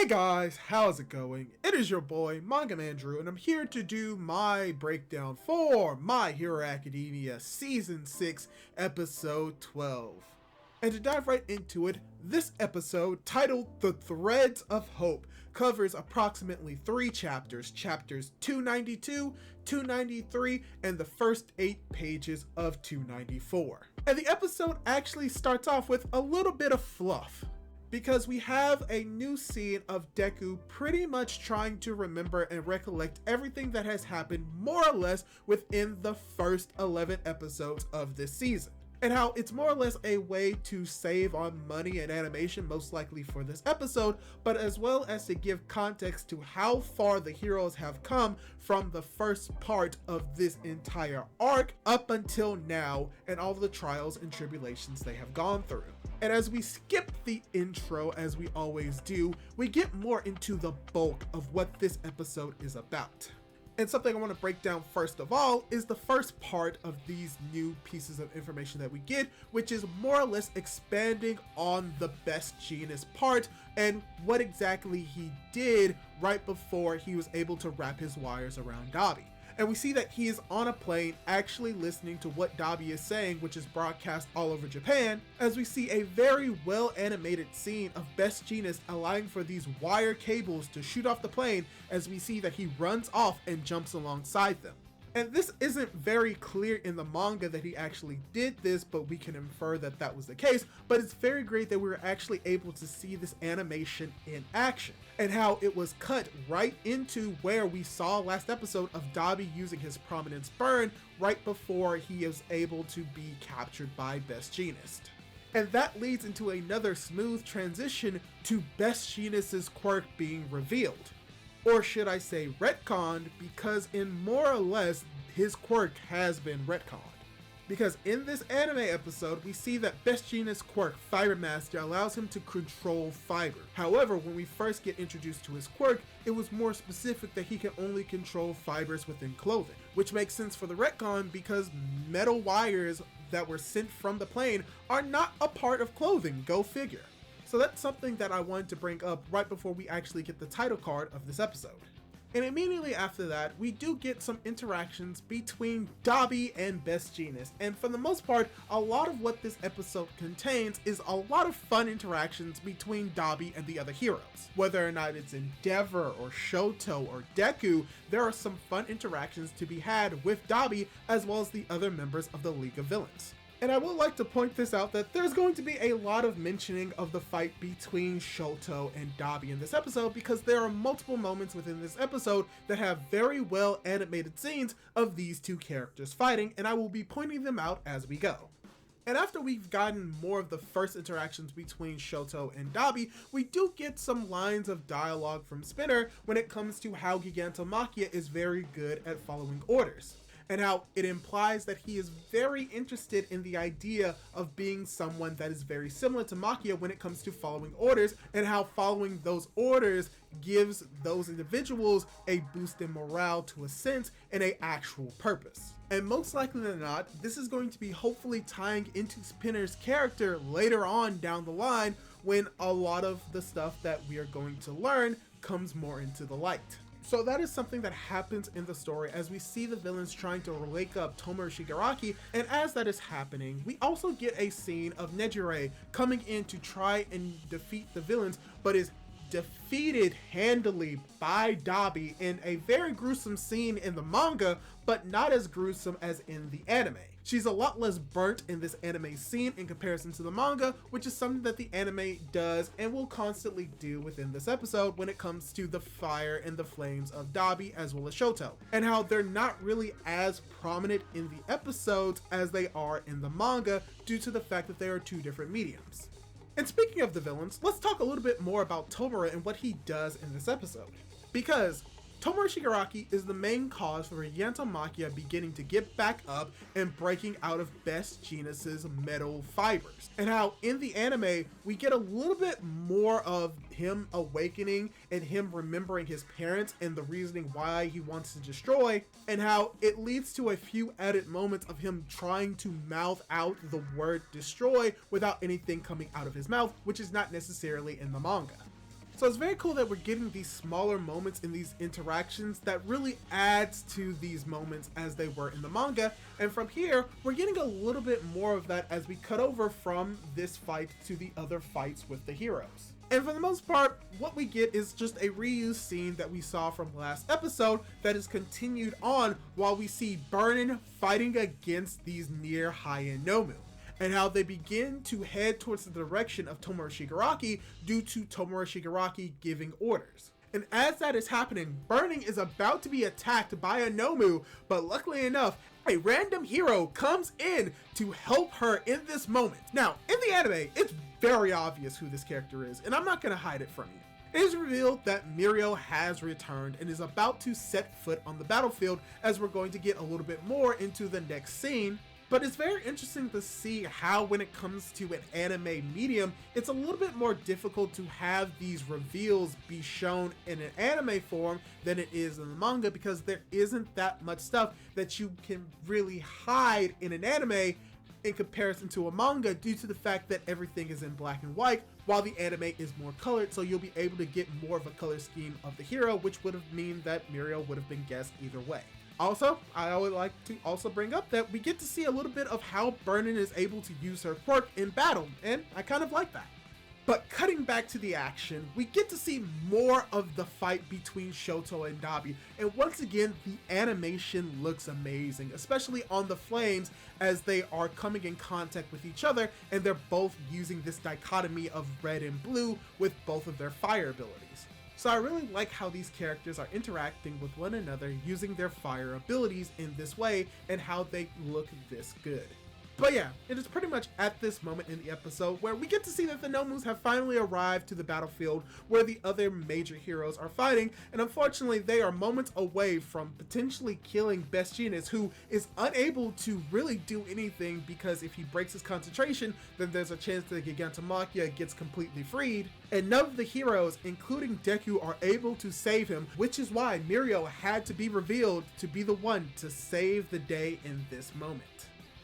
Hey guys, how's it going? It is your boy, Manga Man Drew, and I'm here to do my breakdown for My Hero Academia Season 6, Episode 12. And to dive right into it, this episode, titled The Threads of Hope, covers approximately 3 chapters, chapters 292, 293, and the first 8 pages of 294. And the episode actually starts off with a little bit of fluff, because we have a new scene of Deku pretty much trying to remember and recollect everything that has happened more or less within the first 11 episodes of this season. And how it's more or less a way to save on money and animation, most likely for this episode, but as well as to give context to how far the heroes have come from the first part of this entire arc up until now, and all the trials and tribulations they have gone through. And as we skip the intro, as we always do, we get more into the bulk of what this episode is about. And something I want to break down first of all is the first part of these new pieces of information that we get, which is more or less expanding on the best Jeanist part and what exactly he did right before he was able to wrap his wires around Dabi. And we see that he is on a plane actually listening to what Dabi is saying, which is broadcast all over Japan, as we see a very well animated scene of Best Jeanist allowing for these wire cables to shoot off the plane, as we see that he runs off and jumps alongside them. And this isn't very clear in the manga that he actually did this, but we can infer that that was the case. But it's very great that we were actually able to see this animation in action, and how it was cut right into where we saw last episode of Dabi using his prominence burn right before he is able to be captured by Best Jeanist. And that leads into another smooth transition to Best Jeanist's quirk being revealed. Or should I say retconned, because in more or less his quirk has been retconned. Because in this anime episode, we see that Best Jeanist's quirk, Fiber Master, allows him to control fiber. However, when we first get introduced to his quirk, it was more specific that he can only control fibers within clothing, which makes sense for the retcon because metal wires that were sent from the plane are not a part of clothing, go figure. So that's something that I wanted to bring up right before we actually get the title card of this episode. And immediately after that, we do get some interactions between Dabi and Best Jeanist. And for the most part, a lot of what this episode contains is a lot of fun interactions between Dabi and the other heroes. Whether or not it's Endeavor or Shoto or Deku, there are some fun interactions to be had with Dabi as well as the other members of the League of Villains. And I would like to point this out that there's going to be a lot of mentioning of the fight between Shoto and Dabi in this episode, because there are multiple moments within this episode that have very well animated scenes of these two characters fighting, and I will be pointing them out as we go. And after we've gotten more of the first interactions between Shoto and Dabi, we do get some lines of dialogue from Spinner when it comes to how Gigantomachia is very good at following orders, and how it implies that he is very interested in the idea of being someone that is very similar to Machia when it comes to following orders, and how following those orders gives those individuals a boost in morale to a sense and an actual purpose. And most likely than not, this is going to be hopefully tying into Spinner's character later on down the line when a lot of the stuff that we are going to learn comes more into the light. So that is something that happens in the story as we see the villains trying to wake up Tomura Shigaraki, and as that is happening, we also get a scene of Nejire coming in to try and defeat the villains, but is defeated handily by Dabi in a very gruesome scene in the manga, but not as gruesome as in the anime. She's a lot less burnt in this anime scene in comparison to the manga, which is something that the anime does and will constantly do within this episode when it comes to the fire and the flames of Dabi as well as Shoto, and how they're not really as prominent in the episodes as they are in the manga due to the fact that they are two different mediums. And speaking of the villains, let's talk a little bit more about Tomura and what he does in this episode. Because Tomura Shigaraki is the main cause for Gigantomachia beginning to get back up and breaking out of Best Jeanist's metal fibers. And how in the anime, we get a little bit more of him awakening and him remembering his parents and the reasoning why he wants to destroy, and how it leads to a few added moments of him trying to mouth out the word destroy without anything coming out of his mouth, which is not necessarily in the manga. So it's very cool that we're getting these smaller moments in these interactions that really adds to these moments as they were in the manga. And from here, we're getting a little bit more of that as we cut over from this fight to the other fights with the heroes. And for the most part, what we get is just a reused scene that we saw from last episode that is continued on while we see Burnin fighting against these near high-end Nomu, and how they begin to head towards the direction of Tomura Shigaraki due to Tomura Shigaraki giving orders. And as that is happening, Burning is about to be attacked by a Nomu, but luckily enough, a random hero comes in to help her in this moment. Now, in the anime, it's very obvious who this character is, and I'm not gonna hide it from you. It is revealed that Mirio has returned and is about to set foot on the battlefield, as we're going to get a little bit more into the next scene. But it's very interesting to see how, when it comes to an anime medium, it's a little bit more difficult to have these reveals be shown in an anime form than it is in the manga, because there isn't that much stuff that you can really hide in an anime in comparison to a manga, due to the fact that everything is in black and white, while the anime is more colored, so you'll be able to get more of a color scheme of the hero, which would have mean that Mirio would have been guessed either way. Also, I would like to also bring up that we get to see a little bit of how Burnin is able to use her quirk in battle, and I kind of like that. But cutting back to the action, we get to see more of the fight between Shoto and Dabi, and once again, the animation looks amazing, especially on the flames as they are coming in contact with each other, and they're both using this dichotomy of red and blue with both of their fire abilities. So I really like how these characters are interacting with one another using their fire abilities in this way, and how they look this good. But yeah, it is pretty much at this moment in the episode where we get to see that the Nomus have finally arrived to the battlefield where the other major heroes are fighting, and unfortunately they are moments away from potentially killing Best Jeanist, who is unable to really do anything, because if he breaks his concentration, then there's a chance that Gigantomachia gets completely freed, and none of the heroes, including Deku, are able to save him, which is why Mirio had to be revealed to be the one to save the day in this moment.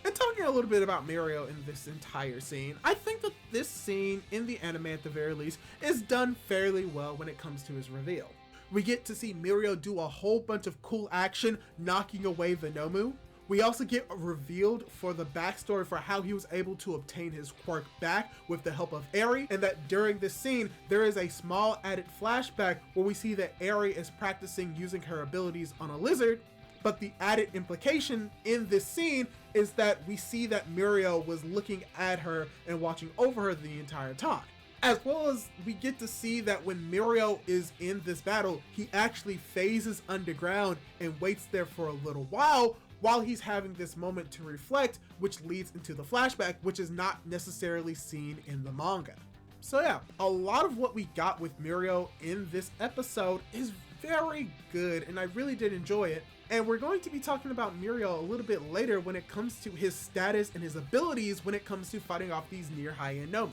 And talking a little bit about Mirio in this entire scene, I think that this scene, in the anime at the very least, is done fairly well when it comes to his reveal. We get to see Mirio do a whole bunch of cool action, knocking away the Nomu. We also get revealed for the backstory for how he was able to obtain his quirk back with the help of Eri, and that during this scene, there is a small added flashback where we see that Eri is practicing using her abilities on a lizard. But the added implication in this scene is that we see that Mirio was looking at her and watching over her the entire time. As well as we get to see that when Mirio is in this battle, he actually phases underground and waits there for a little while he's having this moment to reflect, which leads into the flashback, which is not necessarily seen in the manga. So yeah, a lot of what we got with Mirio in this episode is very good, and I really did enjoy it. And we're going to be talking about Mirio a little bit later when it comes to his status and his abilities when it comes to fighting off these near high-end Nomu.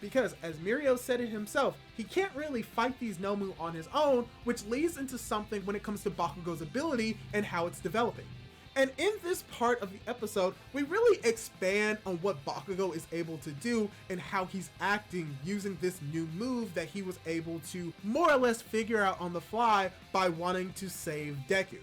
Because as Mirio said it himself, he can't really fight these Nomu on his own, which leads into something when it comes to Bakugo's ability and how it's developing. And in this part of the episode, we really expand on what Bakugo is able to do and how he's acting using this new move that he was able to more or less figure out on the fly by wanting to save Deku.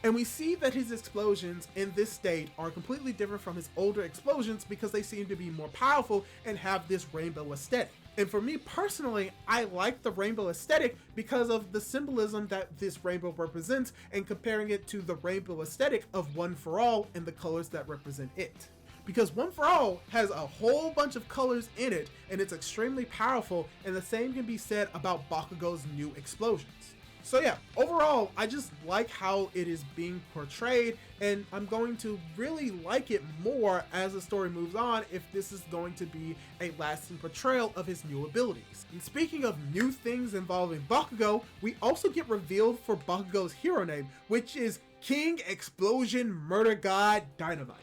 And we see that his explosions in this state are completely different from his older explosions because they seem to be more powerful and have this rainbow aesthetic. And for me personally, I like the rainbow aesthetic because of the symbolism that this rainbow represents, and comparing it to the rainbow aesthetic of One for All and the colors that represent it. Because One for All has a whole bunch of colors in it, and it's extremely powerful, and the same can be said about Bakugo's new explosions. So yeah, overall, I just like how it is being portrayed, and I'm going to really like it more as the story moves on if this is going to be a lasting portrayal of his new abilities. And speaking of new things involving Bakugo, we also get revealed for Bakugo's hero name, which is King Explosion Murder God Dynamite.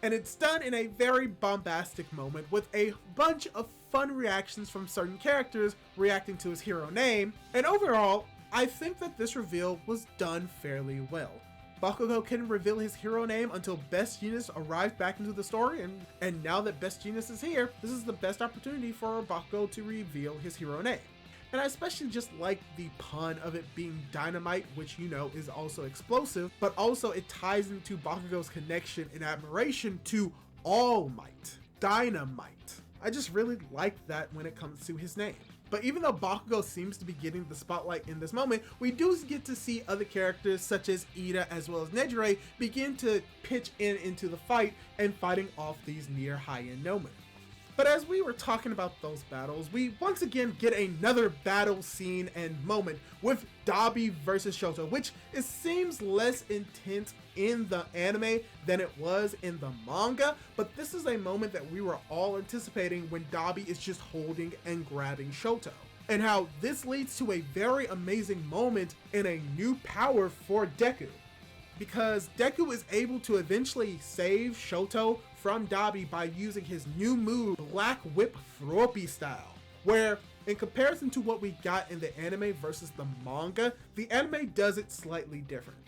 And it's done in a very bombastic moment with a bunch of fun reactions from certain characters reacting to his hero name, and overall, I think that this reveal was done fairly well. Bakugo couldn't reveal his hero name until Best Jeanist arrived back into the story, and now that Best Jeanist is here, this is the best opportunity for Bakugo to reveal his hero name. And I especially just like the pun of it being dynamite, which you know is also explosive, but also it ties into Bakugo's connection and admiration to All Might, Dynamite. I just really like that when it comes to his name. But even though Bakugo seems to be getting the spotlight in this moment, we do get to see other characters such as Ida as well as Nejire begin to pitch into the fight and fighting off these near high-end nomen. But as we were talking about those battles, we once again get another battle scene and moment with Dabi versus Shoto, which it seems less intense in the anime than it was in the manga, but this is a moment that we were all anticipating when Dabi is just holding and grabbing Shoto. And how this leads to a very amazing moment and a new power for Deku. Because Deku is able to eventually save Shoto from Dabi by using his new move, Black Whip Throppy style, where in comparison to what we got in the anime versus the manga, the anime does it slightly different.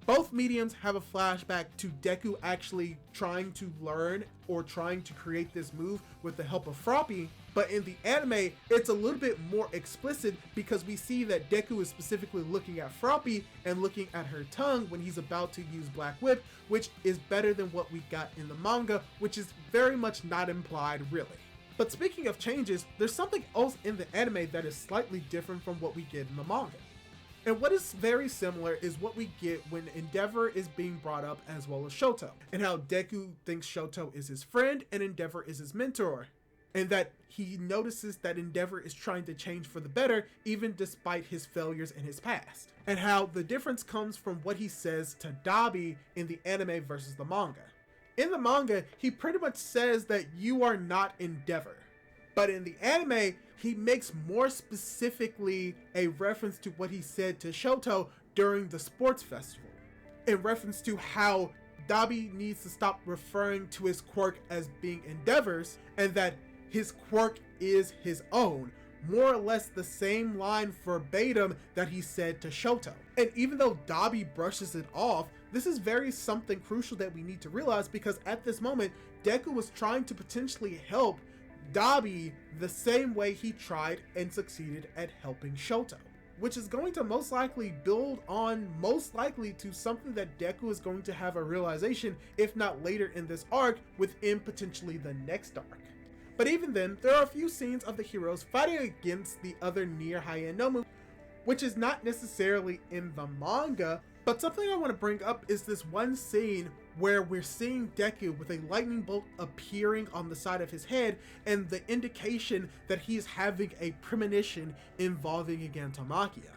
Both mediums have a flashback to Deku actually trying to learn or trying to create this move with the help of Throppy, but in the anime, it's a little bit more explicit because we see that Deku is specifically looking at Throppy and looking at her tongue when he's about to use Black Whip, which is better than what we got in the manga, which is very much not implied really. But speaking of changes, there's something else in the anime that is slightly different from what we get in the manga. And what is very similar is what we get when Endeavor is being brought up as well as Shoto, and how Deku thinks Shoto is his friend and Endeavor is his mentor, and that he notices that Endeavor is trying to change for the better even despite his failures in his past, and how the difference comes from what he says to Dabi in the anime versus the manga. In the manga, he pretty much says that you are not Endeavor, but in the anime, he makes more specifically a reference to what he said to Shoto during the sports festival, in reference to how Dabi needs to stop referring to his quirk as being Endeavor's, and that his quirk is his own, more or less the same line verbatim that he said to Shoto. And even though Dabi brushes it off, this is very something crucial that we need to realize, because at this moment, Deku was trying to potentially help Dabi the same way he tried and succeeded at helping Shoto, which is going to most likely build on to something that Deku is going to have a realization, if not later in this arc, within potentially the next arc. But even then, there are a few scenes of the heroes fighting against the other near high-end nomu, which is not necessarily in the manga, but something I want to bring up is this one scene where we're seeing Deku with a lightning bolt appearing on the side of his head and the indication that he is having a premonition involving Gigantomachia.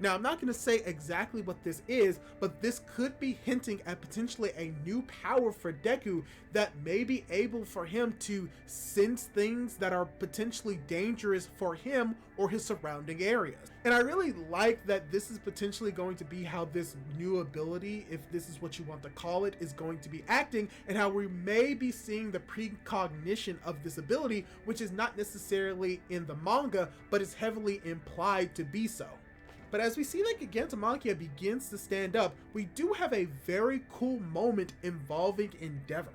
Now, I'm not going to say exactly what this is, but this could be hinting at potentially a new power for Deku that may be able for him to sense things that are potentially dangerous for him or his surrounding areas. And I really like that this is potentially going to be how this new ability, if this is what you want to call it, is going to be acting, and how we may be seeing the precognition of this ability, which is not necessarily in the manga, but is heavily implied to be so. But as we see that Gigantomachia begins to stand up, we do have a very cool moment involving Endeavor.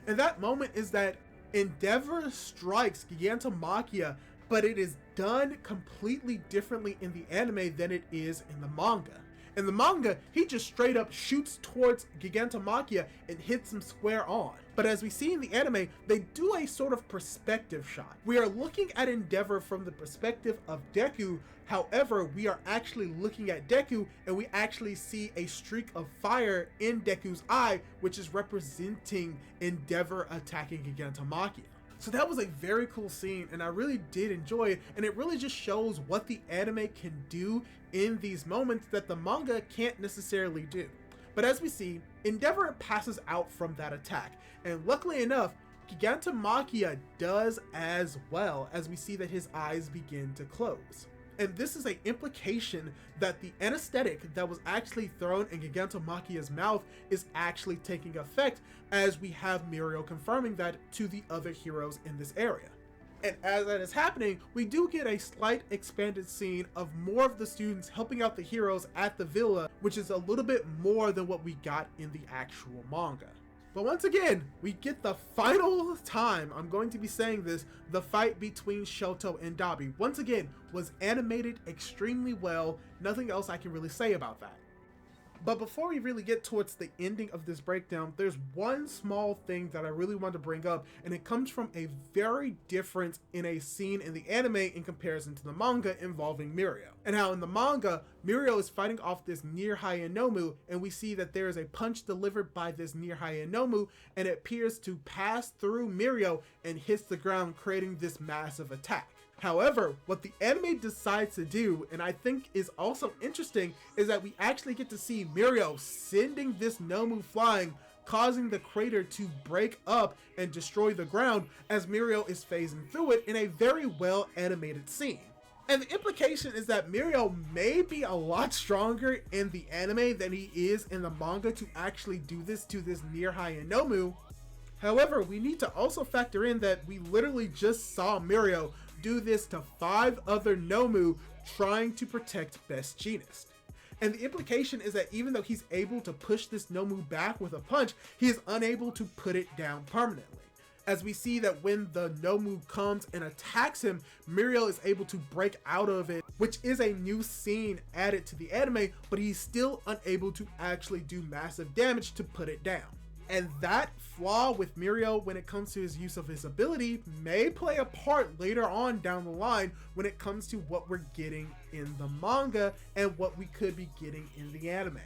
And that moment is that Endeavor strikes Gigantomachia, but it is done completely differently in the anime than it is in the manga. In the manga, he just straight up shoots towards Gigantomachia and hits him square on. But as we see in the anime, they do a sort of perspective shot. We are looking at Endeavor from the perspective of Deku. However, we are actually looking at Deku and we actually see a streak of fire in Deku's eye, which is representing Endeavor attacking Gigantomachia. So that was a very cool scene and I really did enjoy it, and it really just shows what the anime can do in these moments that the manga can't necessarily do. But as we see, Endeavor passes out from that attack, and luckily enough, Gigantomachia does as well, as we see that his eyes begin to close. And this is an implication that the anesthetic that was actually thrown in Gigantomachia's mouth is actually taking effect, as we have Mirio confirming that to the other heroes in this area. And as that is happening, we do get a slight expanded scene of more of the students helping out the heroes at the villa, which is a little bit more than what we got in the actual manga. But once again, we get the final time I'm going to be saying this, the fight between Shoto and Dabi. Once again, was animated extremely well. Nothing else I can really say about that. But before we really get towards the ending of this breakdown, there's one small thing that I really want to bring up, and it comes from a very difference in a scene in the anime in comparison to the manga involving Mirio. And how in the manga, Mirio is fighting off this near Hayanomu, and we see that there is a punch delivered by this near Hayanomu, and it appears to pass through Mirio and hits the ground, creating this massive attack. However, what the anime decides to do, and I think is also interesting, is that we actually get to see Mirio sending this Nomu flying, causing the crater to break up and destroy the ground as Mirio is phasing through it in a very well animated scene. And the implication is that Mirio may be a lot stronger in the anime than he is in the manga to actually do this to this near Hayanomu. However, we need to also factor in that we literally just saw Mirio do this to 5 other Nomu trying to protect Best Jeanist. And the implication is that even though he's able to push this Nomu back with a punch, he is unable to put it down permanently. As we see that when the Nomu comes and attacks him, Mirio is able to break out of it, which is a new scene added to the anime, but he's still unable to actually do massive damage to put it down. And that flaw with Mirio when it comes to his use of his ability may play a part later on down the line when it comes to what we're getting in the manga and what we could be getting in the anime.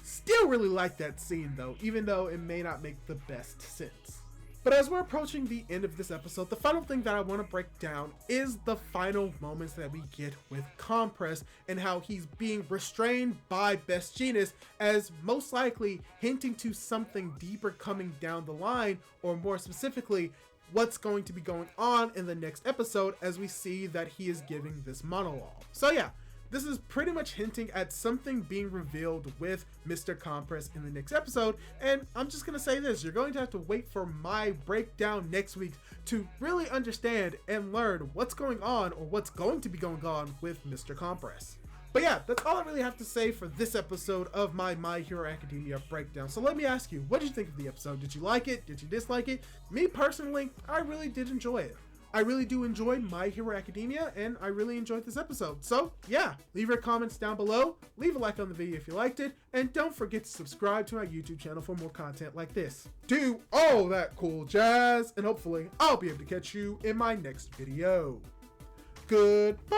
Still really like that scene though, even though it may not make the best sense. But as we're approaching the end of this episode, the final thing that I want to break down is the final moments that we get with Compress and how he's being restrained by Best Jeanist, as most likely hinting to something deeper coming down the line, or more specifically, what's going to be going on in the next episode as we see that he is giving this monologue. So yeah, this is pretty much hinting at something being revealed with Mr. Compress in the next episode, and I'm just gonna say this, you're going to have to wait for my breakdown next week to really understand and learn what's going on, or what's going to be going on with Mr. Compress. But yeah, that's all I really have to say for this episode of my My Hero Academia breakdown. So let me ask you, what did you think of the episode? Did you like it? Did you dislike it? Me personally, I really did enjoy it. I really do enjoy My Hero Academia, and I really enjoyed this episode. So yeah, leave your comments down below, leave a like on the video if you liked it, and don't forget to subscribe to my YouTube channel for more content like this. Do all that cool jazz, and hopefully I'll be able to catch you in my next video. Goodbye!